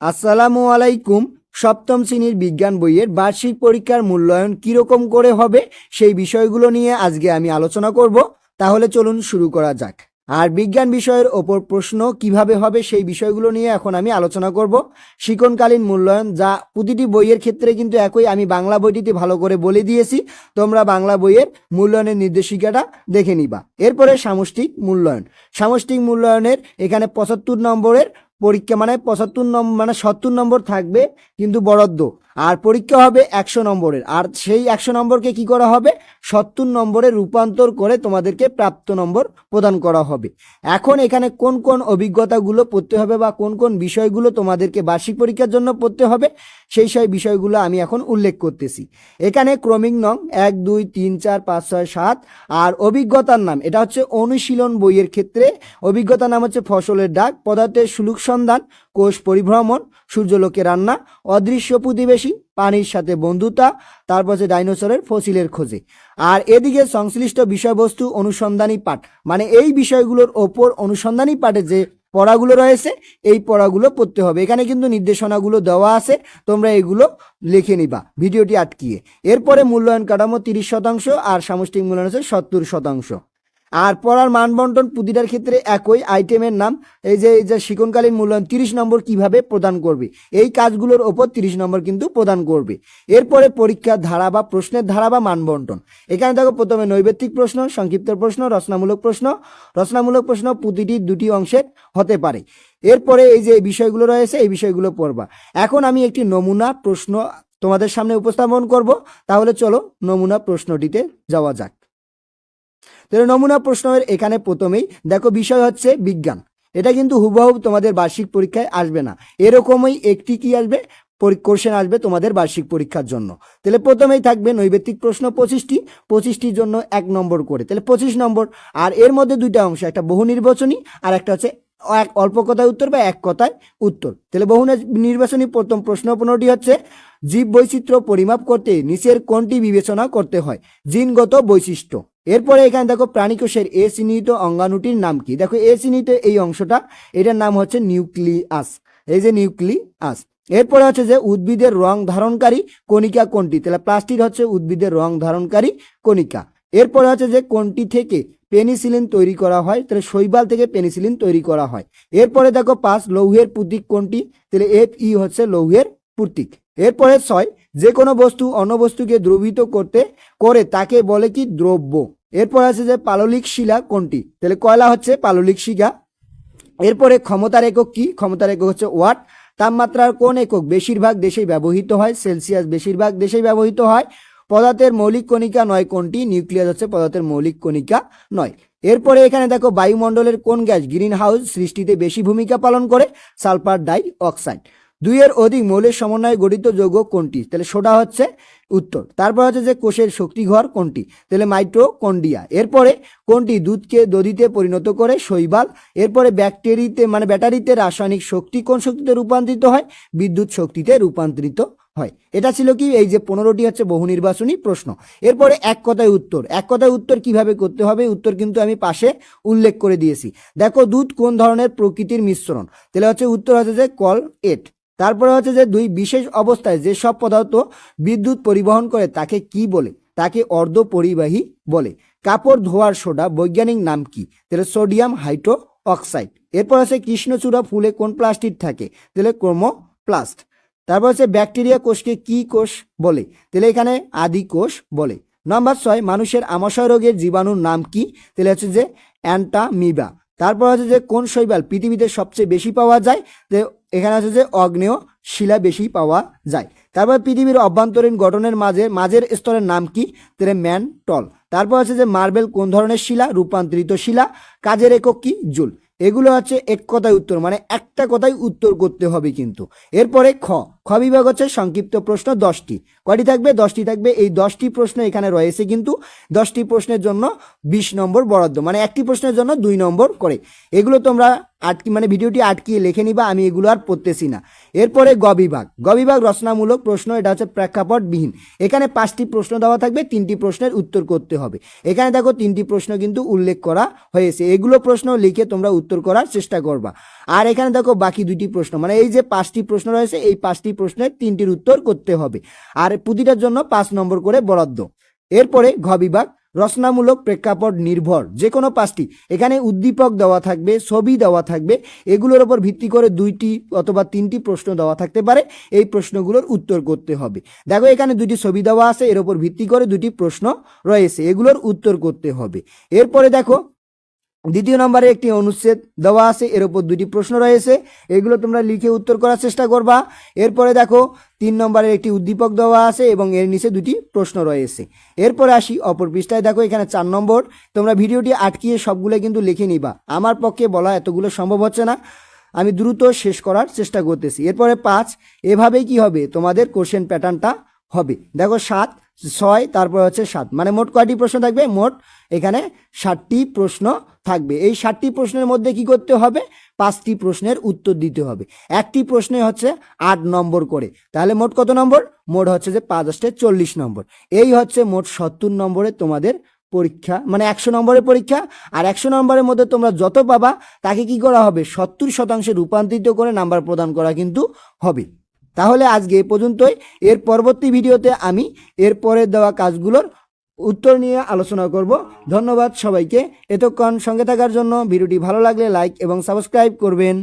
আসসালামু আলাইকুম। সপ্তম শ্রেণীর বিজ্ঞান বইয়ের বার্ষিক পরীক্ষার মূল্যায়ন কিরকম করে হবে সেই বিষয়গুলো নিয়ে আজকে আমি আলোচনা করব। তাহলে চলুন শুরু করা যাক। আর বিজ্ঞান বিষয়ের ওপর প্রশ্ন কিভাবে হবে সেই বিষয়গুলো নিয়ে এখন আমি আলোচনা করব। শিক্ষণকালীন মূল্যায়ন, যা প্রতিটি বইয়ের ক্ষেত্রে কিন্তু একই, আমি বাংলা বইটিতে ভালো করে বলে দিয়েছি, তোমরা বাংলা বইয়ের মূল্যায়নের নির্দেশিকাটা দেখে নিবা। এরপরে সামষ্টিক মূল্যায়ন। সামষ্টিক মূল্যায়নের এখানে 75 নম্বরের পরীক্ষা, মানে 75 নম্বর মানে 70 নম্বর থাকবে কিন্তু বরাদ্দ, আর পরীক্ষা হবে 100 নম্বরের। আর সেই 100 নম্বরকে কি করা হবে, 70 নম্বরে রূপান্তর করে তোমাদেরকে প্রাপ্ত নম্বর প্রদান করা হবে। এখন এখানে কোন কোন অভিজ্ঞতাগুলো পড়তে হবে বা কোন কোন বিষয়গুলো তোমাদেরকে বার্ষিক পরীক্ষার জন্য পড়তে হবে সেই বিষয়গুলো আমি এখন উল্লেখ করতেছি। এখানে ক্রমিক নং 1 2 3 4 5 6 7 আর অভিজ্ঞতার নাম, এটা হচ্ছে অনুশীলন বইয়ের ক্ষেত্রে অভিজ্ঞতার নাম হচ্ছে ফসলের ডাক, পদার্থের সুলুক সন্ধান, কোষ পরিভ্রমণ, সূর্যলোকে রান্না, অদৃশ্য প্রতিবেশী, পানির সাথে বন্ধুতা, তারপর হচ্ছে ডাইনোসরের ফসিলের খোঁজে। আর এদিকে সংশ্লিষ্ট বিষয়বস্তু অনুসন্ধানী পাঠ, মানে এই বিষয়গুলোর ওপর অনুসন্ধানী পাঠে যে পড়াগুলো রয়েছে এই পড়াগুলো পড়তে হবে। এখানে কিন্তু নির্দেশনাগুলো দেওয়া আছে, তোমরা এগুলো লিখে নিবা ভিডিওটি আটকিয়ে। এরপরে মূল্যায়ন কাঠামো 30% আর সামষ্টিক মূল্যায়ন হচ্ছে 70%। আর পড়ার মানবন্টন প্রতিটার ক্ষেত্রে একই, আইটেমের নাম, এই যে শিক্ষণকালীন মূল্যায়ন 30 নম্বর কিভাবে প্রদান করবে এই কাজগুলোর ওপর 30 নম্বর কিন্তু প্রদান করবে। এরপরে পরীক্ষার ধারা বা প্রশ্নের ধারা বা মানবন্টন। এখানে দেখো প্রথমে নৈবেত্তিক প্রশ্ন, সংক্ষিপ্ত প্রশ্ন, রচনামূলক প্রশ্ন। রচনামূলক প্রশ্ন প্রতিটি 2টি অংশের হতে পারে। এরপরে এই যে বিষয়গুলো রয়েছে এই বিষয়গুলো পড়বা। এখন আমি একটি নমুনা প্রশ্ন তোমাদের সামনে উপস্থাপন করব, তাহলে চলো নমুনা প্রশ্নটিতে যাওয়া যাক। তাহলে নমুনা প্রশ্নের এখানে প্রথমেই দেখো বিষয় হচ্ছে বিজ্ঞান। এটা কিন্তু হুবহু তোমাদের বার্ষিক পরীক্ষায় আসবে না, এরকমই একটি কি আসবে, কোশ্চেন আসবে তোমাদের বার্ষিক পরীক্ষার জন্য। তাহলে প্রথমেই থাকবে নৈবেত্তিক প্রশ্ন 25টির জন্য 1 নম্বর করে, তাহলে 25 নম্বর। আর এর মধ্যে 2টা অংশ, একটা বহু নির্বাচনী আর একটা হচ্ছে এক অল্প কথায় উত্তর বা এক কথায় উত্তর। তাহলে বহু নির্বাচনী প্রথম প্রশ্ন 15টি হচ্ছে, জীব বৈচিত্র্য পরিমাপ করতে নিচের কোনটি বিবেচনা করতে হয়? জিনগত বৈশিষ্ট্য। এরপরে এখানে দেখো প্রাণীকোষের এ চিহ্নিত অঙ্গাণুটির নাম কি? দেখো এ চিহ্নিত এই অংশটা, এটার নাম হচ্ছে নিউক্লিয়াস, এই যে নিউক্লিয়াস। এরপরে হচ্ছে যে উদ্ভিদের রং ধারণকারী কণিকা কোনটি? তাহলে প্লাস্টিড হচ্ছে উদ্ভিদের রং ধারণকারী কণিকা। এরপরে হচ্ছে যে কোনটি থেকে পেনিসিলিন তৈরি করা হয়? তাহলে শৈবাল থেকে পেনিসিলিন তৈরি করা হয়। এরপরে দেখো 5 লৌহের প্রতীক কোনটি? তাহলে Fe হচ্ছে লৌহের প্রতীক। এরপরে 6 যে কোনো বস্তু অন্য বস্তুকে দ্রবীভূত করে তাকে বলে কি? দ্রব্য। এরপর আছে যে পাললিক শিলা কোনটি? তাহলে কয়লা হচ্ছে পাললিক শিলা। এরপরে ক্ষমতার একক কি? ক্ষমতার একক হচ্ছে ওয়াট। তাপমাত্রার কোন একক বেশিরভাগ দেশেই ব্যবহৃত হয়? সেলসিয়াস বেশিরভাগ দেশেই ব্যবহৃত হয়। পদার্থের মৌলিক কণিকা নয় কোনটি? নিউক্লিয়াস হচ্ছে পদার্থের মৌলিক কণিকা নয়। এরপরে এখানে দেখো বায়ুমণ্ডলের কোন গ্যাস গ্রিন হাউস সৃষ্টিতে বেশি ভূমিকা পালন করে? Sulphur die oxide. 2 এর অধিক মৌলের সমন্বয়ে গঠিত যৌগ কোনটি? তাহলে সোডা হচ্ছে উত্তর। তারপর হচ্ছে যে কোষের শক্তিঘর কোনটি? তাহলে মাইটোকন্ড্রিয়া। এরপরে কোনটি দুধকে দধিতে পরিণত করে? শৈবাল। এরপরে ব্যাটারিতে রাসায়নিক শক্তি কোন শক্তিতে রূপান্তরিত হয়? বিদ্যুৎ শক্তিতে রূপান্তরিত হয়। এটা ছিল কি, এই যে 15টি হচ্ছে বহু নির্বাচনী প্রশ্ন। এরপরে এক কথায় উত্তর। এক কথায় উত্তর কিভাবে করতে হবে, উত্তর কিন্তু আমি পাশে উল্লেখ করে দিয়েছি। দেখো দুধ কোন ধরনের প্রকৃতির মিশ্রণ? তাহলে হচ্ছে উত্তর হচ্ছে যে কল-এট। তারপরে হচ্ছে যে 2 বিশেষ অবস্থায় যে সব পদার্থ বিদ্যুৎ পরিবহন করে তাকে কি বলে? তাকে অর্ধপরিবাহী বলে। কাপড় ধোয়ার সোডা বৈজ্ঞানিক নাম কি? তাহলে সোডিয়াম হাইড্রো অক্সাইড। এরপর আছে কৃষ্ণচূড়া ফুলে কোন প্লাস্টিড থাকে? তাহলে ক্রোমোপ্লাস্ট। তারপর হচ্ছে ব্যাকটেরিয়া কোষকে কি কোষ বলে? তাহলে এখানে আদি কোষ বলে। নাম্বার 6 মানুষের আমাশয় রোগের জীবাণুর নাম কি? তাহলে হচ্ছে যে অ্যান্টামিবা। তারপর হচ্ছে যে কোন শৈবাল পৃথিবীতে সবচেয়ে বেশি পাওয়া যায়? এখানে আছে যে অগ্নেয় শিলা বেশি পাওয়া যায়। তারপর পৃথিবীর অভ্যন্তরীণ গঠনের মাঝের স্তরের নাম কি? তাহলে ম্যানটল। তারপর আছে যে মার্বেল কোন ধরনের শিলা? রূপান্তরিত শিলা। কাজের একক কি? জুল। এগুলো হচ্ছে এক কথায় উত্তর, মানে একটা কথায় উত্তর করতে হবে কিন্তু। এরপরে খ খ বিভাগ হচ্ছে সংক্ষিপ্ত প্রশ্ন 10টি। কয়টি থাকবে? 10টি থাকবে। এই 10টি প্রশ্ন এখানে রয়েছে, কিন্তু 10টি প্রশ্নের জন্য 20 নম্বর বরাদ্দ, মানে একটি প্রশ্নের জন্য 2 নম্বর করে। এগুলো তোমরা ভিডিওটি আটকিয়ে লিখে নিবা, আমি এগুলো আর পড়তেছি না। এরপরে গ বিভাগ। গ বিভাগ রচনামূলক প্রশ্ন, এটা হচ্ছে প্রেক্ষাপটবিহীন। এখানে 5টি প্রশ্ন দেওয়া থাকবে, 3টি প্রশ্নের উত্তর করতে হবে। এখানে দেখো 3টি প্রশ্ন কিন্তু উল্লেখ করা হয়েছে, এগুলো প্রশ্ন লিখে তোমরা উত্তর করার চেষ্টা করবা। আর এখানে দেখো বাকি 2টি প্রশ্ন, মানে এই যে 5টি প্রশ্ন রয়েছে, এই 5টি প্রশ্নের 3টির উত্তর করতে হবে, আর প্রতিটার জন্য 5 নম্বর করে বরাদ্দ। এরপরে ঘ বিভাগ রচনামূলক প্রেক্ষাপট নির্ভর, যে কোনো 5টি। এখানে উদ্দীপক দেওয়া থাকবে, ছবি দেওয়া থাকবে, এগুলোর উপর ভিত্তি করে 2টি অথবা 3টি প্রশ্ন দেওয়া থাকতে পারে, এই প্রশ্নগুলোর উত্তর করতে হবে। দেখো এখানে 2টি ছবি দেওয়া আছে, এর উপর ভিত্তি করে 2টি প্রশ্ন রয়েছে, এগুলোর উত্তর করতে হবে। এরপরে দেখো 2য় নম্বরে একটি অনুচ্ছেদ দেওয়া আছে, এর উপর 2টি প্রশ্ন রয়েছে, এগুলো তোমরা লিখে উত্তর করার চেষ্টা করবা। এরপরে দেখো 3 নম্বরের একটি উদ্দীপক দেওয়া আছে এবং এর নিচে 2টি প্রশ্ন রয়েছে। এরপরে আসি অপর পৃষ্ঠায়, দেখো এখানে 4 নম্বর। তোমরা ভিডিওটি আটকিয়ে সবগুলো কিন্তু লিখে নিবা, আমার পক্ষে বলা এতগুলো সম্ভব হচ্ছে না, আমি দ্রুত শেষ করার চেষ্টা করতেছি। এরপরে 5, এভাবেই কি হবে তোমাদের কোশ্চেন প্যাটার্নটা হবে। দেখো 7, 6, তারপর হচ্ছে 7, মানে মোট কয়টি প্রশ্ন থাকবে? মোট এখানে 60টি প্রশ্ন থাকবে। এই 60টি প্রশ্নের মধ্যে কি করতে হবে? 5টি প্রশ্নের উত্তর দিতে হবে। একটি প্রশ্নে হচ্ছে 8 নম্বর করে, তাহলে মোট কত নম্বর? মোট হচ্ছে যে 5 × 40 নম্বর। এই হচ্ছে মোট 70 নম্বরের তোমাদের পরীক্ষা, মানে 100 নম্বরের পরীক্ষা। আর 100 নম্বরের মধ্যে তোমরা যত পাবা তাকে কি করা হবে? 70% রূপান্তরিত করে নাম্বার প্রদান করা কিন্তু হবে। তাহলে আজকে এ পর্যন্তই। এর পরবর্তী ভিডিওতে আমি এরপরে দেওয়া কাজগুলোর উত্তর নিয়ে আলোচনা করব। ধন্যবাদ সবাইকে এতক্ষণ সঙ্গে থাকার জন্য। ভিডিওটি ভালো লাগলে লাইক এবং সাবস্ক্রাইব করবেন।